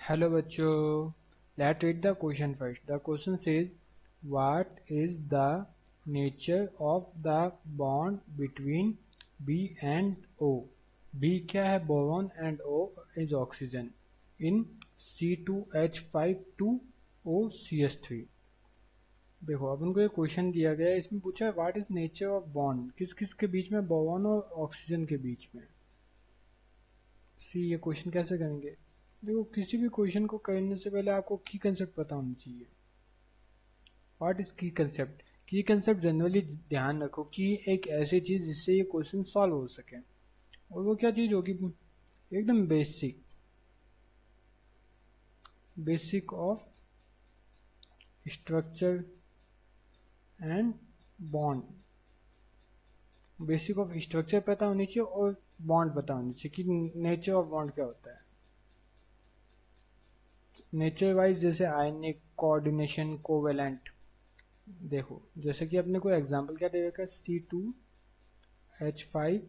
Hello बच्चों, let's read the question first. The question says, what is the nature of the bond between B and O? B क्या है? Boron and O is oxygen in C2H5 2OCH3. देखो अब उनको ये question दिया गया है, इसमें पूछा है what is nature of bond, किस किस के बीच में, बोरॉन और ऑक्सीजन के बीच में। ये क्वेश्चन कैसे करेंगे? देखो किसी भी क्वेश्चन को करने से पहले आपको की कंसेप्ट पता होना चाहिए। व्हाट इज की कंसेप्ट? की कंसेप्ट जनरली ध्यान रखो कि एक ऐसी चीज जिससे ये क्वेश्चन सॉल्व हो सके, और वो क्या चीज होगी? एकदम basic, basic of structure and bond. Basic of structure पता होनी चाहिए और बॉन्ड पता होनी चाहिए कि नेचर ऑफ बॉन्ड क्या होता है। नेचर वाइज जैसे आयनिक, कोऑर्डिनेशन, कोवेलेंट। देखो जैसे कि अपने को एग्जांपल क्या दे रखा है, C2H5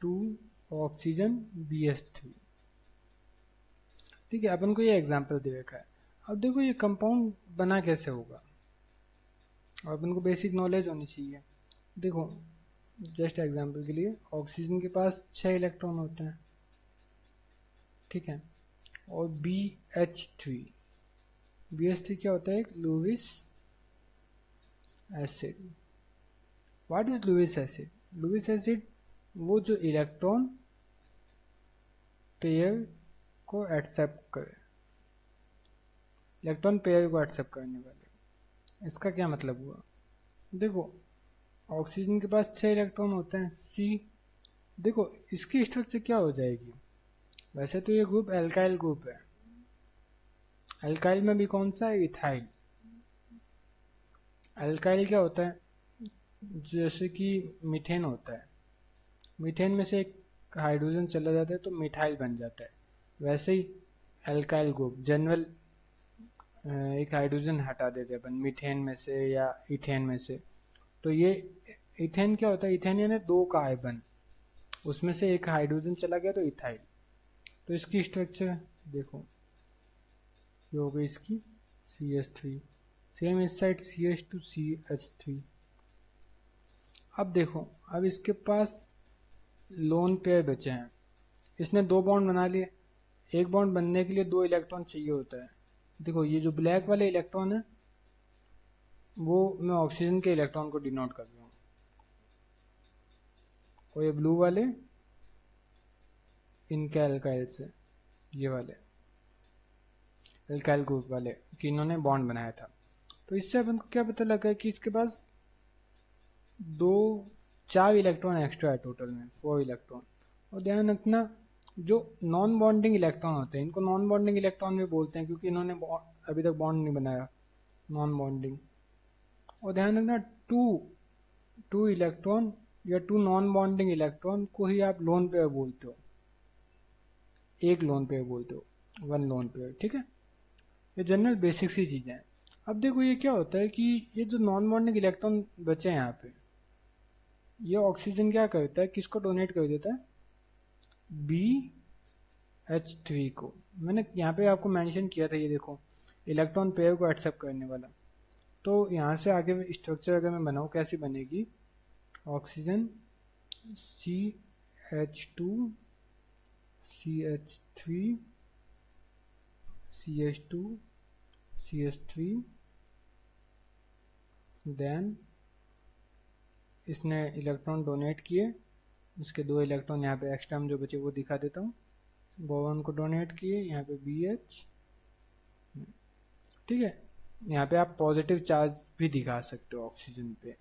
2 ऑक्सीजन BH3। ठीक है, अपन को ये एग्जांपल दे रखा है। अब देखो ये कंपाउंड बना कैसे होगा, और अपन को बेसिक नॉलेज होनी चाहिए। देखो जस्ट एग्जांपल के लिए, ऑक्सीजन के पास 6 इलेक्ट्रॉन होते हैं, ठीक है, और BH3 क्या होता है? एक Lewis acid. What is Lewis acid? Lewis acid वो जो इलेक्ट्रॉन पेयर को एक्सेप्ट करे, इलेक्ट्रॉन पेयर को एक्सेप्ट करने वाले। इसका क्या मतलब हुआ? देखो ऑक्सीजन के पास 6 इलेक्ट्रॉन होते हैं, C। देखो इसकी स्ट्रक्चर क्या हो जाएगी? वैसे तो ये ग्रुप एल्काइल ग्रुप है, एल्काइल में भी कौन सा है? इथाइल। एल्काइल क्या होता है? जैसे कि मीथेन होता है, मीथेन में से एक हाइड्रोजन चला जाता है तो मिथाइल बन जाता है। वैसे ही एल्काइल ग्रुप जनरल एक हाइड्रोजन हटा देते हैं अपन मीथेन में से या इथेन में से, तो ये इथेन क्या होता है? इथेन यानी 2 कार्बन, उसमें से एक हाइड्रोजन चला गया तो इथाइल। तो इसकी स्ट्रक्चर देखो, ये हो गई इसकी CH3, सेम इस साइड CH2CH3। अब देखो, अब इसके पास लोन पेयर बचे हैं, इसने 2 बॉन्ड बना लिए। एक बॉन्ड बनने के लिए 2 इलेक्ट्रॉन चाहिए होता है। देखो ये जो ब्लैक वाले इलेक्ट्रॉन है वो मैं ऑक्सीजन के इलेक्ट्रॉन को डिनोट कर रहा हूँ, और ये ब्लू वाले इनके एल्काइल से, ये वाले एल्काइल ग्रुप वाले कि इन्होंने बॉन्ड बनाया था। तो इससे अपन को क्या पता लगा कि इसके पास 4 इलेक्ट्रॉन एक्स्ट्रा है, टोटल में 4 इलेक्ट्रॉन। और ध्यान रखना, जो नॉन बॉन्डिंग इलेक्ट्रॉन होते हैं इनको नॉन बॉन्डिंग इलेक्ट्रॉन भी बोलते हैं, क्योंकि इन्होंने अभी तक बॉन्ड नहीं बनाया, नॉन बॉन्डिंग। और ध्यान रखना, टू इलेक्ट्रॉन या 2 नॉन बॉन्डिंग इलेक्ट्रॉन को ही आप लोन पेयर बोलते हो, एक लोन पेयर बोलते हो, 1 लोन पेयर। ठीक है, ये जनरल बेसिक सी चीज़ें हैं। अब देखो ये क्या होता है कि ये जो नॉन बॉन्डिंग इलेक्ट्रॉन बचे हैं यहाँ पे, ये ऑक्सीजन क्या करता है, किसको डोनेट कर देता है? BH3 को। मैंने यहाँ पे आपको मेंशन किया था, ये देखो इलेक्ट्रॉन पेयर को एक्सेप्ट करने वाला। तो यहाँ से आगे स्ट्रक्चर अगर मैं बनाऊँ कैसी बनेगी? Oxygen CH2 CH3 CH2 CH3, then इसने इलेक्ट्रॉन डोनेट किए, इसके 2 इलेक्ट्रॉन यहाँ पे एक्स्ट्रा जो बचे वो दिखा देता हूँ, बोरॉन को डोनेट किए यहाँ पे BH। ठीक है, यहाँ पे आप पॉजिटिव चार्ज भी दिखा सकते हो ऑक्सीजन पे,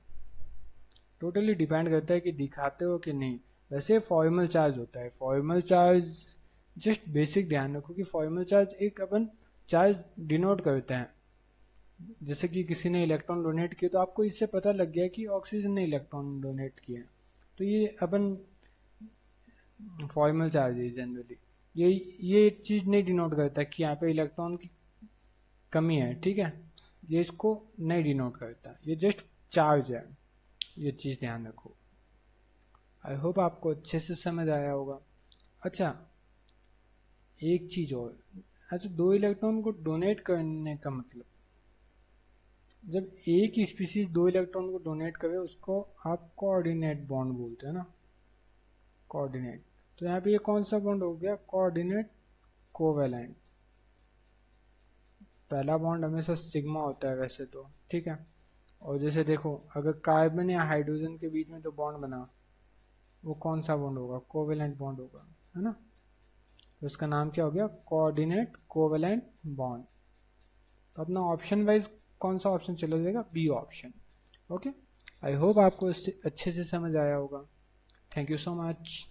टोटली डिपेंड करता है कि दिखाते हो कि नहीं। वैसे फॉर्मल चार्ज होता है, फॉर्मल चार्ज जस्ट बेसिक ध्यान रखो कि फॉर्मल चार्ज एक अपन चार्ज डिनोट करते हैं। जैसे कि किसी ने इलेक्ट्रॉन डोनेट किए तो आपको इससे पता लग गया कि ऑक्सीजन ने इलेक्ट्रॉन डोनेट किए, तो ये अपन फॉर्मल चार्ज है जनरली। ये चीज़ नहीं डिनोट करता कि यहाँ पे इलेक्ट्रॉन की कमी है, ठीक है, ये इसको नहीं डिनोट करता, ये जस्ट चार्ज है, ये चीज़ ध्यान रखो। आई होप आपको अच्छे से समझ आया होगा। अच्छा, एक चीज और, अच्छा 2 इलेक्ट्रॉन को डोनेट करने का मतलब, जब एक स्पीसीज 2 इलेक्ट्रॉन को डोनेट करे उसको आप कोऑर्डिनेट बॉन्ड बोलते हैं ना, कोऑर्डिनेट। तो यहाँ पे ये कौन सा बॉन्ड हो गया, कोऑर्डिनेट कोवेलेंट। पहला बॉन्ड हमेशा सिग्मा होता है वैसे तो, ठीक है। और जैसे देखो अगर कार्बन या हाइड्रोजन के बीच में तो बॉन्ड बना, वो कौन सा बॉन्ड होगा, कोवेलेंट बॉन्ड होगा, है ना। तो इसका नाम क्या हो गया, कोऑर्डिनेट कोवेलेंट बॉन्ड। तो अपना ऑप्शन वाइज कौन सा ऑप्शन चला जाएगा, B option. Okay, I hope आपको इससे अच्छे से समझ आया होगा। Thank you so much.